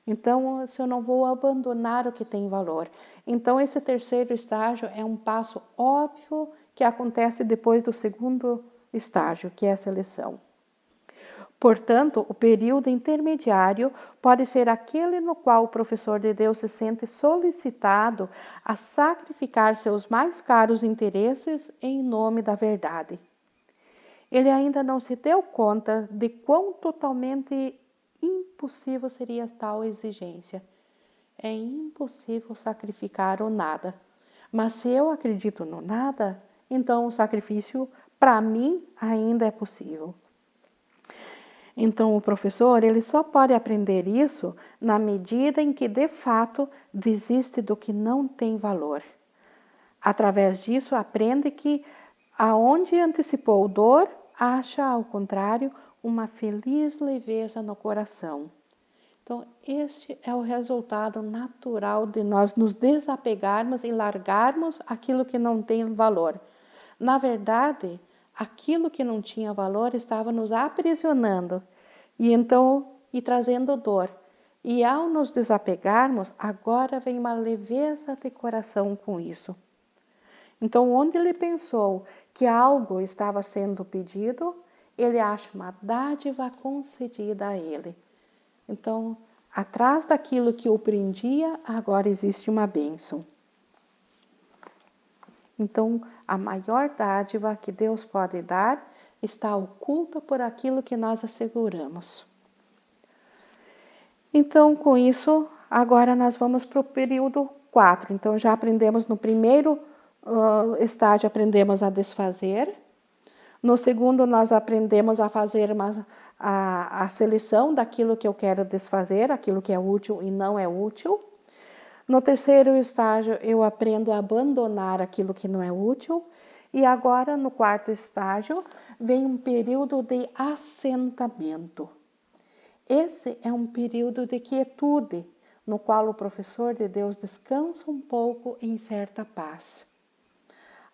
Então, se eu não vou abandonar o que tem valor. Então, esse terceiro estágio é um passo óbvio que acontece depois do segundo estágio, que é a seleção. Portanto, o período intermediário pode ser aquele no qual o professor de Deus se sente solicitado a sacrificar seus mais caros interesses em nome da verdade. Ele ainda não se deu conta de quão totalmente impossível seria tal exigência. É impossível sacrificar o nada. Mas se eu acredito no nada, então o sacrifício, para mim, ainda é possível. Então, o professor ele só pode aprender isso na medida em que, de fato, desiste do que não tem valor. Através disso, aprende que, aonde antecipou dor, acha, ao contrário, uma feliz leveza no coração. Então, este é o resultado natural de nós nos desapegarmos e largarmos aquilo que não tem valor. Na verdade, aquilo que não tinha valor estava nos aprisionando e trazendo dor. E ao nos desapegarmos, agora vem uma leveza de coração com isso. Então, onde ele pensou que algo estava sendo pedido, ele acha uma dádiva concedida a ele. Então, atrás daquilo que o prendia, agora existe uma bênção. Então, a maior dádiva que Deus pode dar está oculta por aquilo que nós asseguramos. Então, com isso, agora nós vamos para o período 4. Então, já aprendemos no primeiro estágio, aprendemos a desfazer. No segundo, nós aprendemos a fazer a seleção daquilo que eu quero desfazer, aquilo que é útil e não é útil. No terceiro estágio, eu aprendo a abandonar aquilo que não é útil. E agora, no quarto estágio, vem um período de assentamento. Esse é um período de quietude, no qual o professor de Deus descansa um pouco em certa paz.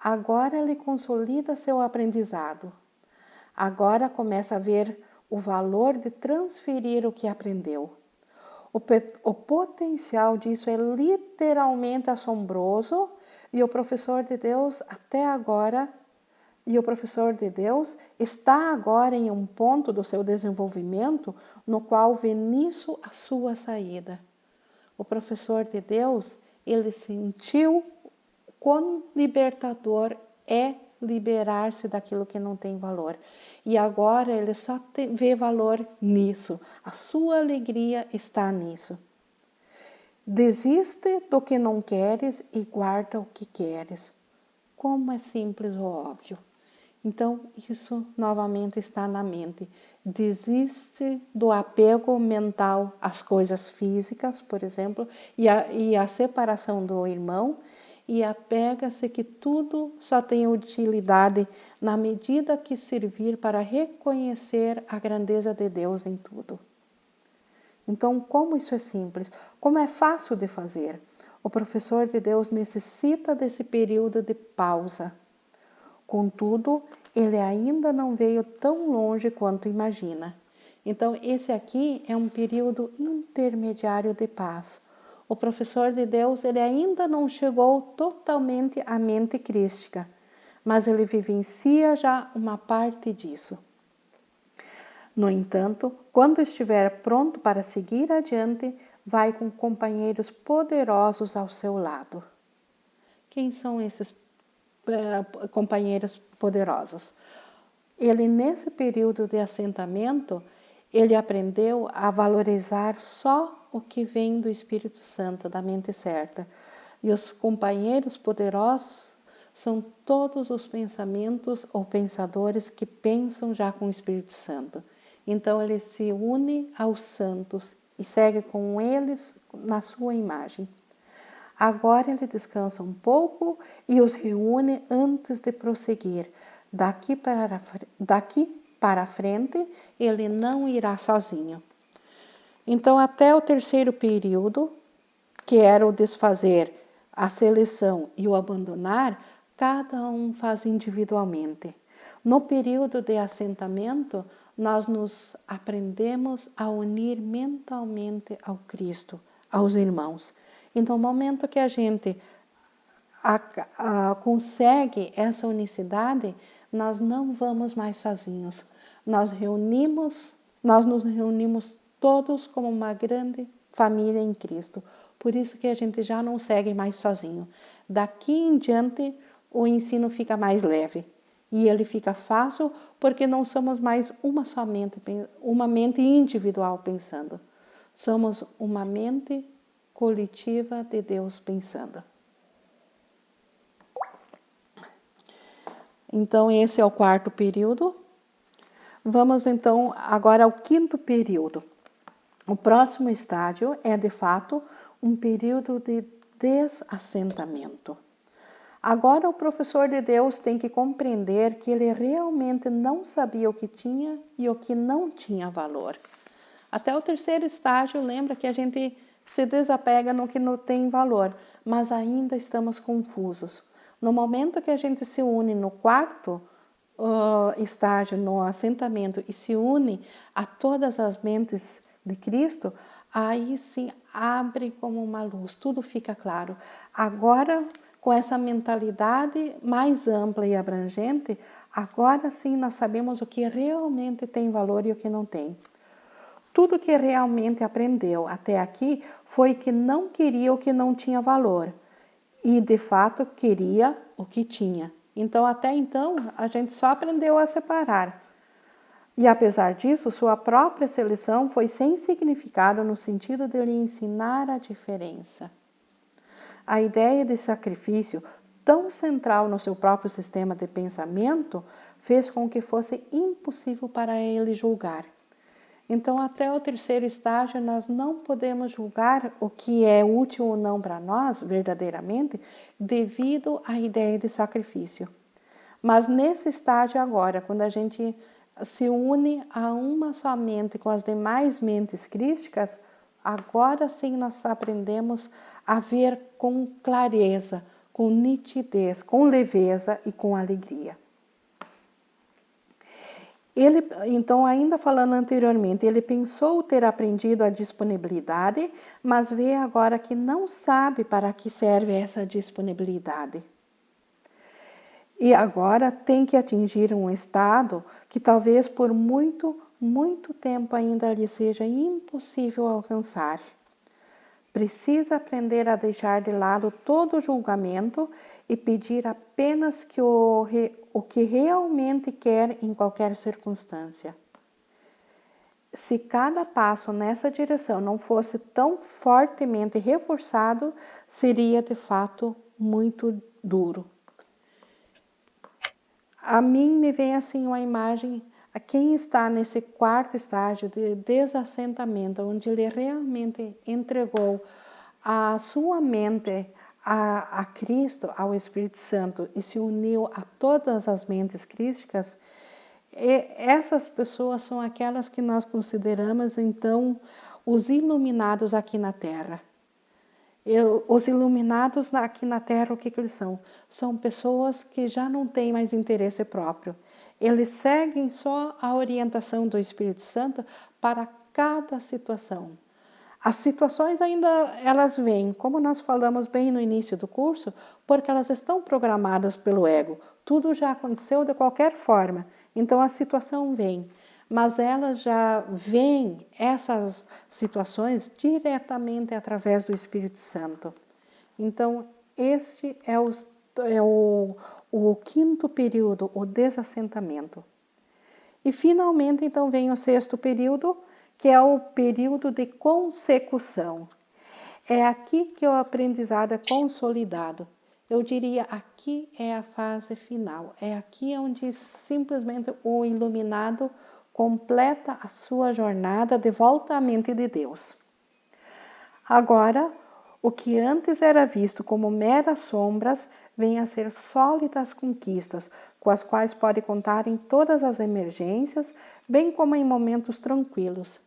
Agora ele consolida seu aprendizado. Agora começa a ver o valor de transferir o que aprendeu. O potencial disso é literalmente assombroso e o professor de Deus está agora em um ponto do seu desenvolvimento no qual vê nisso a sua saída. O professor de Deus, ele sentiu quão libertador é liberar-se daquilo que não tem valor. E agora ele só vê valor nisso. A sua alegria está nisso. Desiste do que não queres e guarda o que queres. Como é simples ou óbvio. Então, isso novamente está na mente. Desiste do apego mental às coisas físicas, por exemplo, e a separação do irmão, e apega-se que tudo só tem utilidade na medida que servir para reconhecer a grandeza de Deus em tudo. Então, como isso é simples? Como é fácil de fazer? O professor de Deus necessita desse período de pausa. Contudo, ele ainda não veio tão longe quanto imagina. Então, esse aqui é um período intermediário de paz. O professor de Deus, ele ainda não chegou totalmente à mente crística, mas ele vivencia já uma parte disso. No entanto, quando estiver pronto para seguir adiante, vai com companheiros poderosos ao seu lado. Quem são esses companheiros poderosos? Ele, nesse período de assentamento, ele aprendeu a valorizar só o que vem do Espírito Santo, da mente certa. E os companheiros poderosos são todos os pensamentos ou pensadores que pensam já com o Espírito Santo. Então ele se une aos santos e segue com eles na sua imagem. Agora ele descansa um pouco e os reúne antes de prosseguir. Daqui para frente, ele não irá sozinho. Então, até o terceiro período, que era o desfazer, a seleção e o abandonar, cada um faz individualmente. No período de assentamento, nós nos aprendemos a unir mentalmente ao Cristo, aos irmãos. E no momento que a gente consegue essa unicidade, nós não vamos mais sozinhos. Nós nos reunimos todos como uma grande família em Cristo. Por isso que a gente já não segue mais sozinho. Daqui em diante, o ensino fica mais leve. E ele fica fácil porque não somos mais uma mente individual pensando. Somos uma mente coletiva de Deus pensando. Então, esse é o quarto período. Vamos, então, agora ao quinto período. O próximo estágio é, de fato, um período de desassentamento. Agora, o professor de Deus tem que compreender que ele realmente não sabia o que tinha e o que não tinha valor. Até o terceiro estágio, lembra que a gente se desapega no que não tem valor, mas ainda estamos confusos. No momento que a gente se une no quarto estágio, no assentamento, e se une a todas as mentes de Cristo, aí sim abre como uma luz, tudo fica claro. Agora, com essa mentalidade mais ampla e abrangente, agora sim nós sabemos o que realmente tem valor e o que não tem. Tudo que realmente aprendeu até aqui foi que não queria o que não tinha valor. E, de fato, queria o que tinha. Então, até então, a gente só aprendeu a separar. E apesar disso, sua própria seleção foi sem significado no sentido de lhe ensinar a diferença. A ideia de sacrifício, tão central no seu próprio sistema de pensamento, fez com que fosse impossível para ele julgar. Então, até o terceiro estágio, nós não podemos julgar o que é útil ou não para nós, verdadeiramente, devido à ideia de sacrifício. Mas nesse estágio agora, quando a gente se une a uma só mente com as demais mentes crísticas, agora sim nós aprendemos a ver com clareza, com nitidez, com leveza e com alegria. Ele, então, ainda falando anteriormente, ele pensou ter aprendido a disponibilidade, mas vê agora que não sabe para que serve essa disponibilidade. E agora tem que atingir um estado que talvez por muito, muito tempo ainda lhe seja impossível alcançar. Precisa aprender a deixar de lado todo julgamento e pedir apenas que o que realmente quer em qualquer circunstância. Se cada passo nessa direção não fosse tão fortemente reforçado, seria de fato muito duro. A mim me vem assim uma imagem a quem está nesse quarto estágio de desassentamento, onde ele realmente entregou a sua mente a Cristo, ao Espírito Santo, e se uniu a todas as mentes crísticas. E essas pessoas são aquelas que nós consideramos, então, os iluminados aqui na Terra. Os iluminados aqui na Terra, o que eles são? São pessoas que já não têm mais interesse próprio. Eles seguem só a orientação do Espírito Santo para cada situação. As situações ainda elas vêm, como nós falamos bem no início do curso, porque elas estão programadas pelo ego. Tudo já aconteceu de qualquer forma, então a situação vem. Mas elas já veem essas situações diretamente através do Espírito Santo. Então, este é o quinto período, o desassentamento. E finalmente, então, vem o sexto período, que é o período de consecução. É aqui que o aprendizado é consolidado. Eu diria, aqui é a fase final. É aqui onde simplesmente o iluminado completa a sua jornada de volta à mente de Deus. Agora, o que antes era visto como meras sombras, vem a ser sólidas conquistas, com as quais pode contar em todas as emergências, bem como em momentos tranquilos.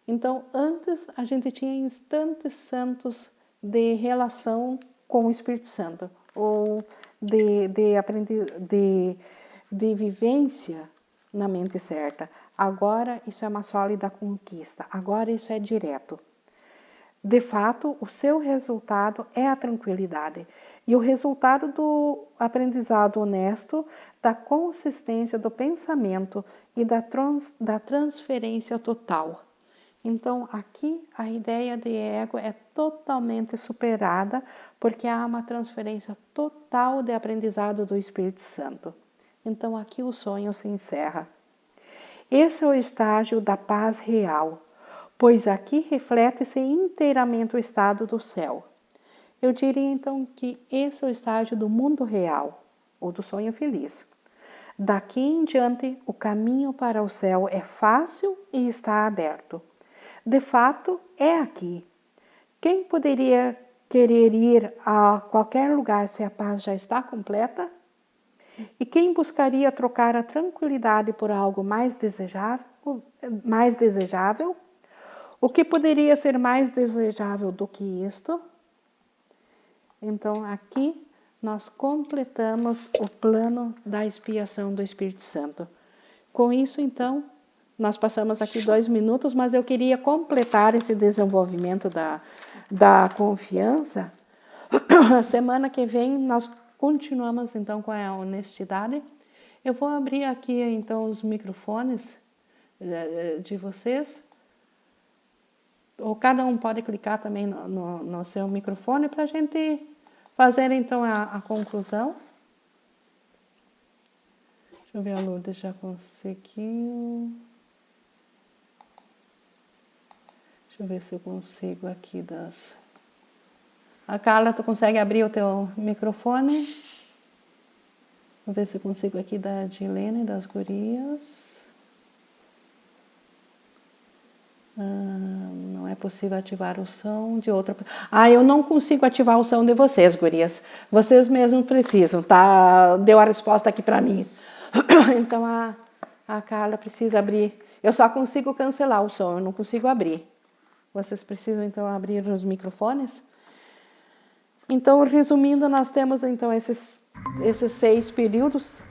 Então, antes a gente tinha instantes santos de relação com o Espírito Santo, ou de vivência na mente certa. Agora isso é uma sólida conquista, agora isso é direto. De fato, o seu resultado é a tranquilidade e o resultado do aprendizado honesto, da consistência do pensamento e da transferência total. Então, aqui a ideia de ego é totalmente superada porque há uma transferência total de aprendizado do Espírito Santo. Então, aqui o sonho se encerra. Esse é o estágio da paz real, pois aqui reflete-se inteiramente o estado do céu. Eu diria então que esse é o estágio do mundo real, ou do sonho feliz. Daqui em diante, o caminho para o céu é fácil e está aberto. De fato, é aqui. Quem poderia querer ir a qualquer lugar se a paz já está completa? E quem buscaria trocar a tranquilidade por algo mais desejável? O que poderia ser mais desejável do que isto? Então, aqui nós completamos o plano da expiação do Espírito Santo. Com isso, então, nós passamos aqui 2 minutos, mas eu queria completar esse desenvolvimento da confiança. A semana que vem nós continuamos então com a honestidade. Eu vou abrir aqui então os microfones de vocês. Ou cada um pode clicar também no seu microfone para a gente fazer então a conclusão. eu ver, a Lourdes já conseguiu. Deixa eu ver se eu consigo aqui das... A Carla, tu consegue abrir o teu microfone? Vou ver se eu consigo aqui da Dilene, das gurias. Não é possível ativar o som de outra... eu não consigo ativar o som de vocês, gurias. Vocês mesmos precisam, tá? Deu a resposta aqui para mim. Então, a Carla precisa abrir. Eu só consigo cancelar o som, eu não consigo abrir. Vocês precisam, então, abrir os microfones. Então, resumindo, nós temos, então, esses 6 períodos,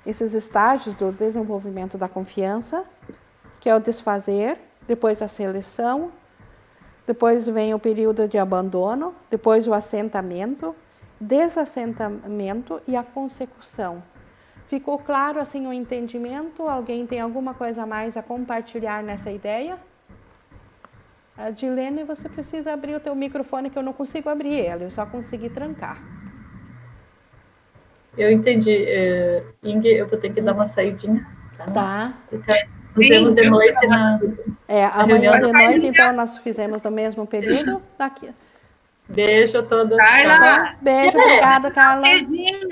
esses estágios do desenvolvimento da confiança, que é o desfazer, depois a seleção, depois vem o período de abandono, depois o assentamento, desassentamento e a consecução. Ficou claro, assim, o entendimento? Alguém tem alguma coisa a mais a compartilhar nessa ideia? A Dilene, você precisa abrir o teu microfone, que eu não consigo abrir ele, eu só consegui trancar. Eu entendi. Inge, eu vou ter que dar uma saidinha. Tá. Nos vemos de noite na amanhã reunião. de noite, então, nós fizemos no mesmo período. Daqui. Beijo a todas. Carla, beijo, obrigada, Carla. Queijinho.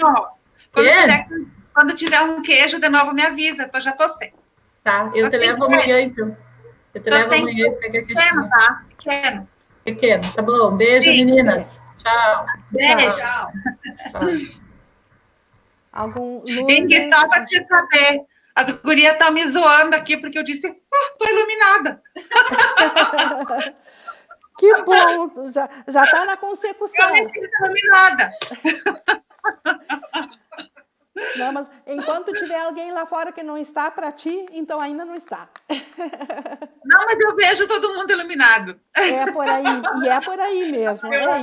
Quando tiver um queijo, de novo me avisa, que eu já tô sem. Tá, eu te levo amanhã, então. Eu te levo amanhã e pego a queijo. Tá? Pequeno, tá bom. Beijo, Sim, meninas. Tchau. Beijo. Tchau. Inge, só para te saber, as gurias estão me zoando aqui, porque eu disse, tô iluminada. Que bom, já tá na consecução. Eu me sinto iluminada. Não, mas enquanto tiver alguém lá fora que não está para ti, então ainda não está. Não, mas eu vejo todo mundo iluminado. É por aí, e é por aí mesmo. Pela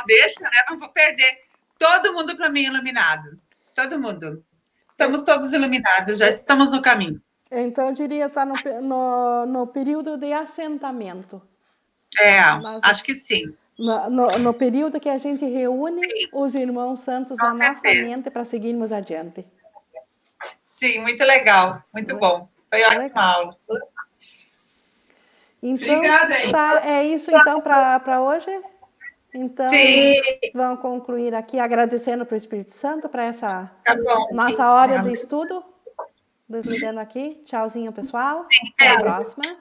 deixa, né? Não vou perder. Todo mundo para mim iluminado. Todo mundo. Estamos todos iluminados, já estamos no caminho. Então, eu diria estar no período de assentamento. Acho que sim. No período que a gente reúne os irmãos santos na nossa mente para seguirmos adiante. Sim, muito legal, muito bom. Foi ótima aula. Então, obrigada, é isso então para hoje? Então, vamos concluir aqui agradecendo para o Espírito Santo para essa nossa hora de estudo. Desligando aqui. Tchauzinho, pessoal. Até a próxima.